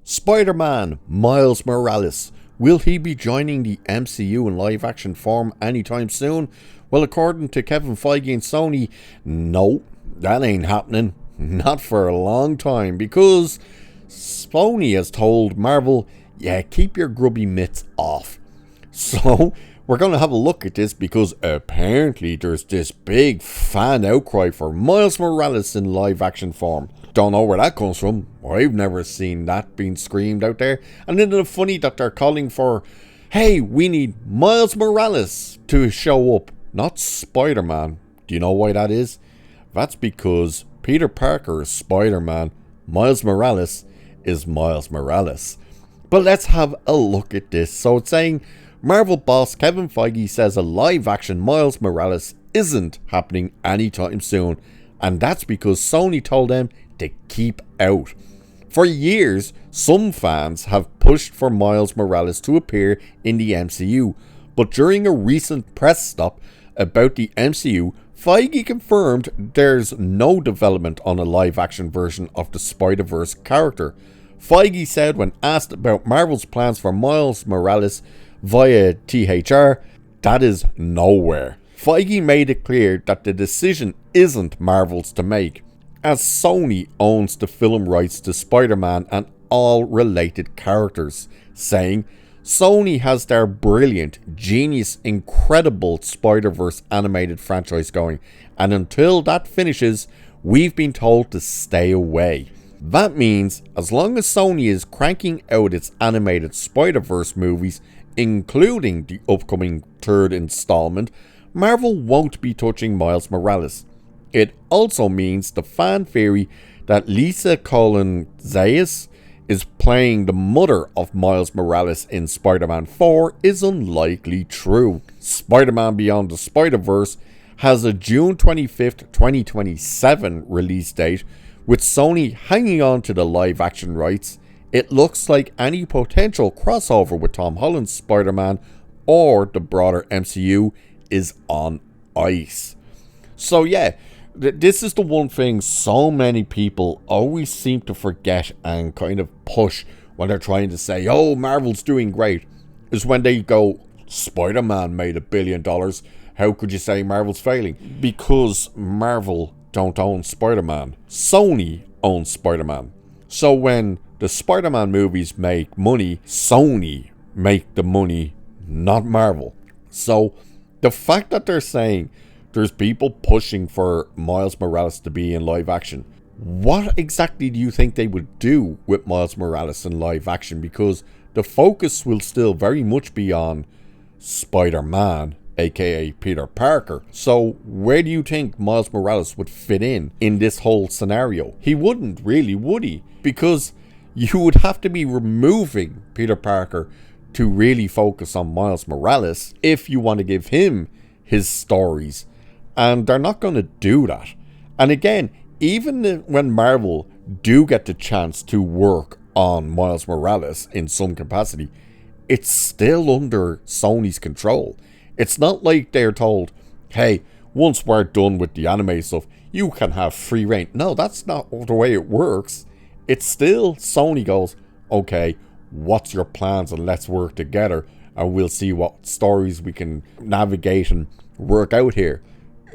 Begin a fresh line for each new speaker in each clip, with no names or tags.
Spider-Man Miles Morales. Will he be joining the MCU in live-action form anytime soon? Well, according to Kevin Feige and Sony, no, that ain't happening. Not for a long time, because Sony has told Marvel, yeah, keep your grubby mitts off. So, we're going to have a look at this because apparently there's this big fan outcry for Miles Morales in live-action form. Don't know where that comes from. I've never seen that being screamed out there. And isn't it funny that they're calling for, hey, we need Miles Morales to show up, not Spider-Man. Do you know why that is? That's because Peter Parker is Spider-Man, Miles Morales is Miles Morales. But let's have a look at this. So it's saying, Marvel boss Kevin Feige says a live-action Miles Morales isn't happening anytime soon. And that's because Sony told them to keep out. For years, some fans have pushed for Miles Morales to appear in the MCU, but during a recent press stop about the MCU, Feige confirmed there's no development on a live-action version of the Spider-Verse character. Feige said when asked about Marvel's plans for Miles Morales via THR, that is nowhere. Feige made it clear that the decision isn't Marvel's to make, as Sony owns the film rights to Spider-Man and all related characters, saying, Sony has their brilliant, genius, incredible Spider-Verse animated franchise going, and until that finishes, we've been told to stay away. That means as long as Sony is cranking out its animated Spider-Verse movies, including the upcoming third installment, Marvel won't be touching Miles Morales. It also means the fan theory that Lisa Zayas is playing the mother of Miles Morales in Spider-Man 4 is unlikely true. Spider-Man Beyond the Spider-Verse has a June 25th, 2027 release date, with Sony hanging on to the live-action rights. It looks like any potential crossover with Tom Holland's Spider-Man or the broader MCU is on ice. So yeah, this is the one thing so many people always seem to forget and kind of push when they're trying to say, oh, Marvel's doing great, is when they go, Spider-Man made $1 billion. How could you say Marvel's failing? Because Marvel don't own Spider-Man. Sony owns Spider-Man. So when the Spider-Man movies make money, Sony make the money, not Marvel. So the fact that they're saying there's people pushing for Miles Morales to be in live action, what exactly do you think they would do with Miles Morales in live action? Because the focus will still very much be on Spider-Man, aka Peter Parker. So where do you think Miles Morales would fit in this whole scenario? He wouldn't really, would he? Because you would have to be removing Peter Parker to really focus on Miles Morales if you want to give him his stories. And they're not going to do that. And again, even when Marvel do get the chance to work on Miles Morales in some capacity, it's still under Sony's control. It's not like they're told, hey, once we're done with the anime stuff, you can have free reign. No, that's not the way it works. It's still Sony goes, okay, what's your plans, and let's work together and we'll see what stories we can navigate and work out here.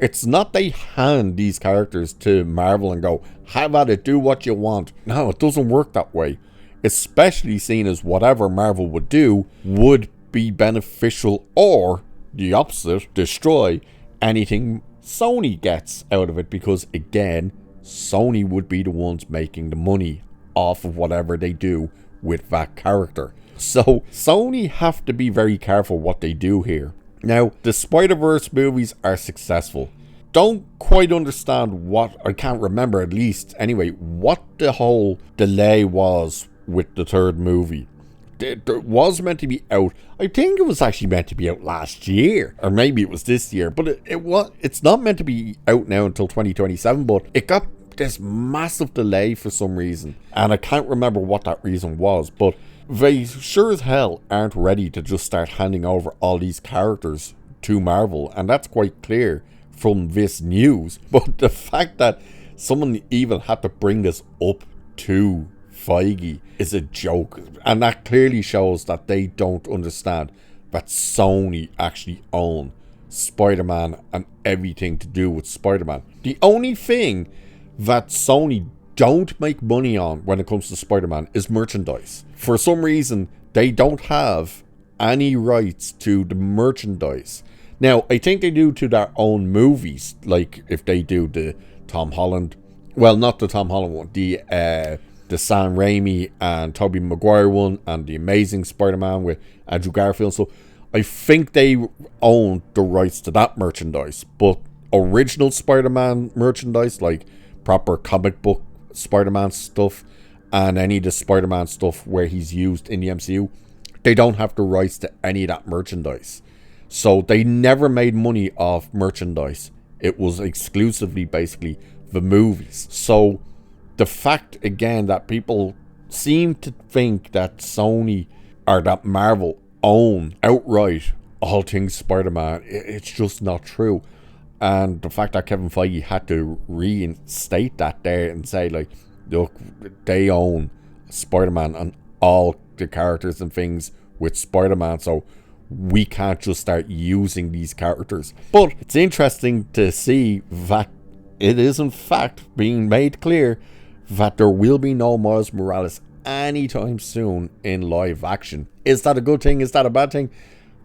It's not they hand these characters to Marvel and go, have at it, do what you want. No, it doesn't work that way. Especially seen as whatever Marvel would do would be beneficial, or the opposite, destroy anything Sony gets out of it, because again, Sony would be the ones making the money off of whatever they do with that character. So Sony have to be very careful what they do here. Now, the Spider-Verse movies are successful. Don't quite understand what, I can't remember at least, anyway, what the whole delay was with the third movie. It was meant to be out, I think it was actually meant to be out last year, or maybe it was this year, but it's not meant to be out now until 2027, but it got this massive delay for some reason, and I can't remember what that reason was, but they sure as hell aren't ready to just start handing over all these characters to Marvel, and that's quite clear from this news. But the fact that someone even had to bring this up to Feige is a joke. And that clearly shows that they don't understand that Sony actually own Spider-Man and everything to do with Spider-Man. The only thing that Sony don't make money on when it comes to Spider-Man is merchandise. For some reason, they don't have any rights to the merchandise. Now, I think they do to their own movies, like if they do the Tom Holland, well, not the Tom Holland one, the Sam Raimi and Tobey Maguire one, and the Amazing Spider-Man with Andrew Garfield. So I think they own the rights to that merchandise, but original Spider-Man merchandise, like proper comic book Spider-Man stuff and any of the Spider-Man stuff where he's used in the MCU, they don't have the rights to any of that merchandise. So they never made money off merchandise. It was exclusively basically the movies. So the fact again that people seem to think that Sony or that Marvel own outright all things Spider-Man, it's just not true. And the fact that Kevin Feige had to reinstate that there and say, like, look, they own Spider-Man and all the characters and things with Spider-Man, so we can't just start using these characters. But it's interesting to see that it is in fact being made clear that there will be no Miles Morales anytime soon in live action. Is that a good thing? Is that a bad thing?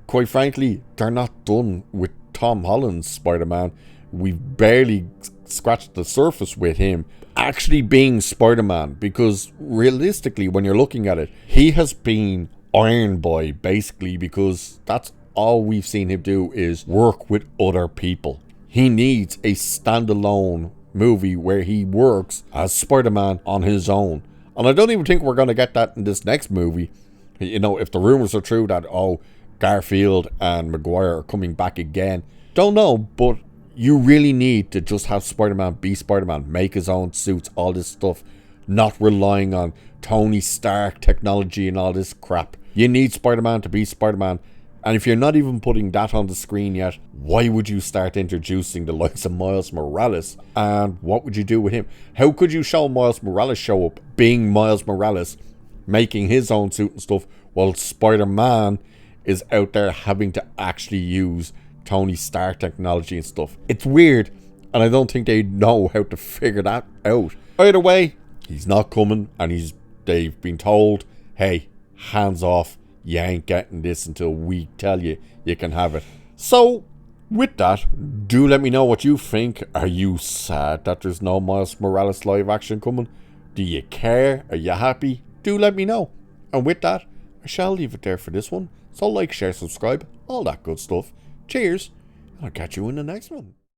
Quite frankly, they're not done with Tom Holland's Spider-Man. We've barely scratched the surface with him actually being Spider-Man, because realistically, when you're looking at it, he has been Iron Boy basically, because that's all we've seen him do is work with other people. He needs a standalone movie where he works as Spider-Man on his own. And I don't even think we're going to get that in this next movie. You know, if the rumors are true that, oh, Garfield and Maguire are coming back again. Don't know, but you really need to just have Spider-Man be Spider-Man, make his own suits, all this stuff, not relying on Tony Stark technology and all this crap. You need Spider-Man to be Spider-Man. And if you're not even putting that on the screen yet, why would you start introducing the likes of Miles Morales? And what would you do with him? How could you show Miles Morales show up being Miles Morales, making his own suit and stuff, while Spider-Man is out there having to actually use Tony Stark technology and stuff? It's weird, and I don't think they know how to figure that out. Either way, he's not coming, and they've been told, hey, hands off, you ain't getting this until we tell you you can have it. So, with that, do let me know what you think. Are you sad that there's no Miles Morales live action coming? Do you care? Are you happy? Do let me know. And with that, I shall leave it there for this one. So like, share, subscribe, all that good stuff. Cheers, and I'll catch you in the next one.